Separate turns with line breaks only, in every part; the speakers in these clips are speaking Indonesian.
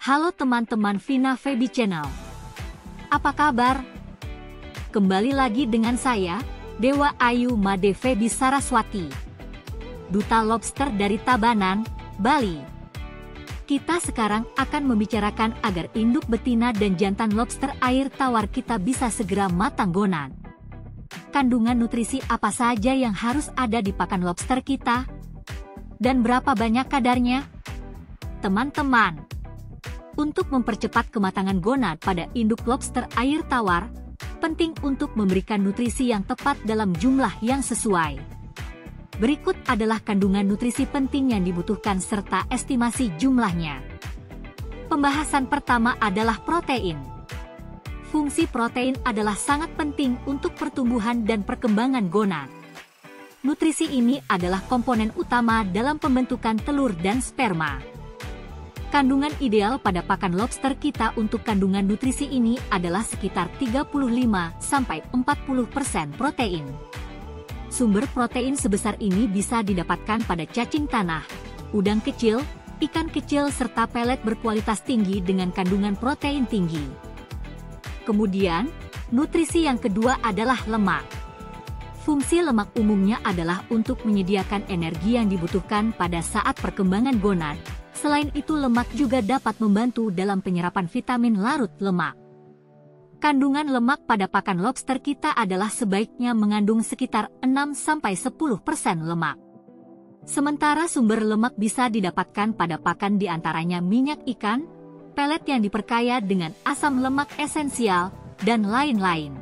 Halo teman-teman Vina Feby Channel. Apa kabar? Kembali lagi dengan saya, Dewa Ayu Made Feby Saraswati, Duta Lobster dari Tabanan, Bali. Kita sekarang akan membicarakan agar induk betina dan jantan lobster air tawar kita bisa segera matang gonan. Kandungan nutrisi apa saja yang harus ada di pakan lobster kita? Dan berapa banyak kadarnya? Teman-teman, untuk mempercepat kematangan gonad pada induk lobster air tawar, penting untuk memberikan nutrisi yang tepat dalam jumlah yang sesuai. Berikut adalah kandungan nutrisi penting yang dibutuhkan serta estimasi jumlahnya. Pembahasan pertama adalah protein. Fungsi protein adalah sangat penting untuk pertumbuhan dan perkembangan gonad. Nutrisi ini adalah komponen utama dalam pembentukan telur dan sperma. Kandungan ideal pada pakan lobster kita untuk kandungan nutrisi ini adalah sekitar 35–40% protein. Sumber protein sebesar ini bisa didapatkan pada cacing tanah, udang kecil, ikan kecil serta pelet berkualitas tinggi dengan kandungan protein tinggi. Kemudian, nutrisi yang kedua adalah lemak. Fungsi lemak umumnya adalah untuk menyediakan energi yang dibutuhkan pada saat perkembangan gonad. Selain itu, lemak juga dapat membantu dalam penyerapan vitamin larut lemak. Kandungan lemak pada pakan lobster kita adalah sebaiknya mengandung sekitar 6–10% lemak. Sementara sumber lemak bisa didapatkan pada pakan diantaranya minyak ikan, pelet yang diperkaya dengan asam lemak esensial, dan lain-lain.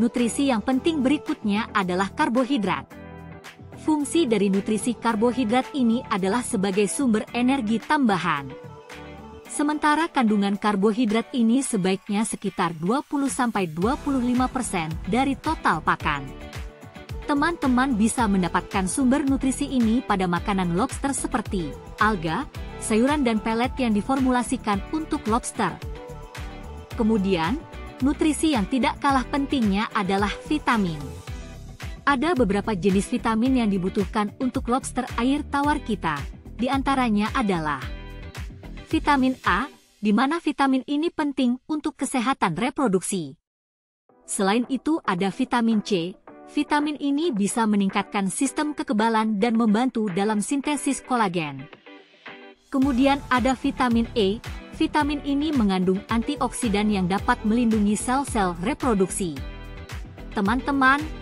Nutrisi yang penting berikutnya adalah karbohidrat. Fungsi dari nutrisi karbohidrat ini adalah sebagai sumber energi tambahan. Sementara kandungan karbohidrat ini sebaiknya sekitar 20–25% dari total pakan. Teman-teman bisa mendapatkan sumber nutrisi ini pada makanan lobster seperti alga, sayuran dan pelet yang diformulasikan untuk lobster. Kemudian, nutrisi yang tidak kalah pentingnya adalah vitamin. Ada beberapa jenis vitamin yang dibutuhkan untuk lobster air tawar kita. Di antaranya adalah vitamin A, di mana vitamin ini penting untuk kesehatan reproduksi. Selain itu ada vitamin C. Vitamin ini bisa meningkatkan sistem kekebalan dan membantu dalam sintesis kolagen. Kemudian ada vitamin E. Vitamin ini mengandung antioksidan yang dapat melindungi sel-sel reproduksi. Teman-teman,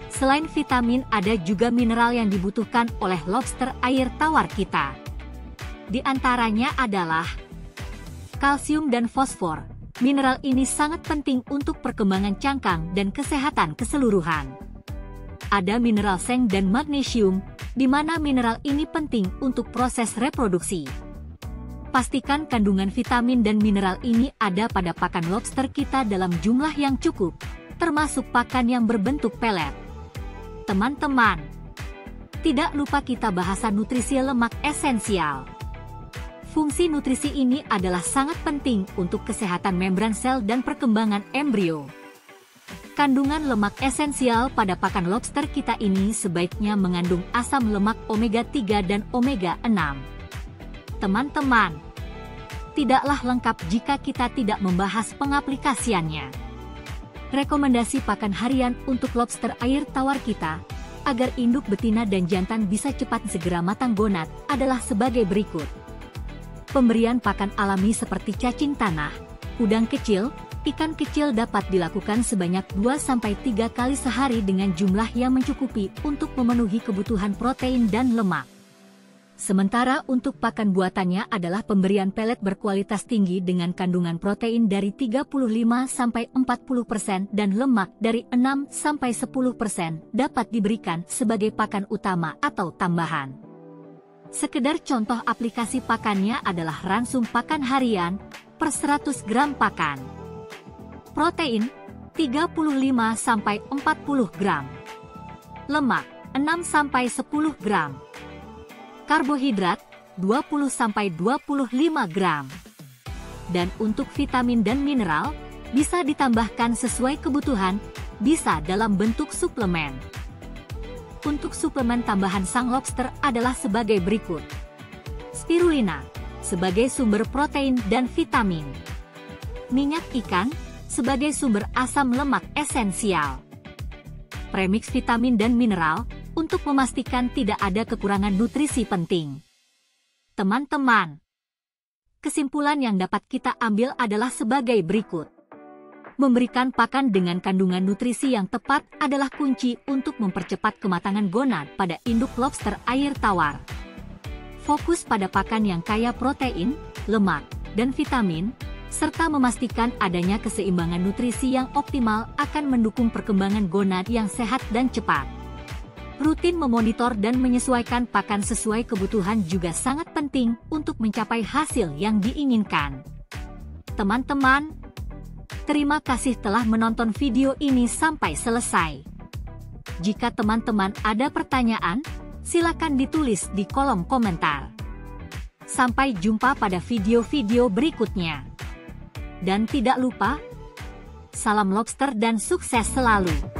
selain vitamin ada juga mineral yang dibutuhkan oleh lobster air tawar kita. Di antaranya adalah kalsium dan fosfor. Mineral ini sangat penting untuk perkembangan cangkang dan kesehatan keseluruhan. Ada mineral seng dan magnesium, di mana mineral ini penting untuk proses reproduksi. Pastikan kandungan vitamin dan mineral ini ada pada pakan lobster kita dalam jumlah yang cukup, termasuk pakan yang berbentuk pelet. Teman-teman, tidak lupa kita bahasan nutrisi lemak esensial. Fungsi nutrisi ini adalah sangat penting untuk kesehatan membran sel dan perkembangan embrio. Kandungan lemak esensial pada pakan lobster kita ini sebaiknya mengandung asam lemak omega 3 dan omega 6. Teman-teman, tidaklah lengkap jika kita tidak membahas pengaplikasiannya. Rekomendasi pakan harian untuk lobster air tawar kita, agar induk betina dan jantan bisa cepat segera matang gonad, adalah sebagai berikut. Pemberian pakan alami seperti cacing tanah, udang kecil, ikan kecil dapat dilakukan sebanyak 2–3 kali sehari dengan jumlah yang mencukupi untuk memenuhi kebutuhan protein dan lemak. Sementara untuk pakan buatannya adalah pemberian pelet berkualitas tinggi dengan kandungan protein dari 35–40% dan lemak dari 6–10% dapat diberikan sebagai pakan utama atau tambahan. Sekedar contoh aplikasi pakannya adalah ransum pakan harian per 100 gram pakan. Protein 35–40 gram. Lemak 6–10 gram. Karbohidrat 20–25 gram. Dan untuk vitamin dan mineral, bisa ditambahkan sesuai kebutuhan, bisa dalam bentuk suplemen. Untuk suplemen tambahan sang lobster adalah sebagai berikut. Spirulina. sebagai sumber protein dan vitamin. Minyak ikan sebagai sumber asam lemak esensial. Premix vitamin dan mineral untuk memastikan tidak ada kekurangan nutrisi penting. Teman-teman, kesimpulan yang dapat kita ambil adalah sebagai berikut. Memberikan pakan dengan kandungan nutrisi yang tepat adalah kunci untuk mempercepat kematangan gonad pada induk lobster air tawar. Fokus pada pakan yang kaya protein, lemak, dan vitamin, serta memastikan adanya keseimbangan nutrisi yang optimal akan mendukung perkembangan gonad yang sehat dan cepat. Rutin memonitor dan menyesuaikan pakan sesuai kebutuhan juga sangat penting untuk mencapai hasil yang diinginkan. Teman-teman, terima kasih telah menonton video ini sampai selesai. Jika teman-teman ada pertanyaan, silakan ditulis di kolom komentar. Sampai jumpa pada video-video berikutnya. Dan tidak lupa, salam lobster dan sukses selalu!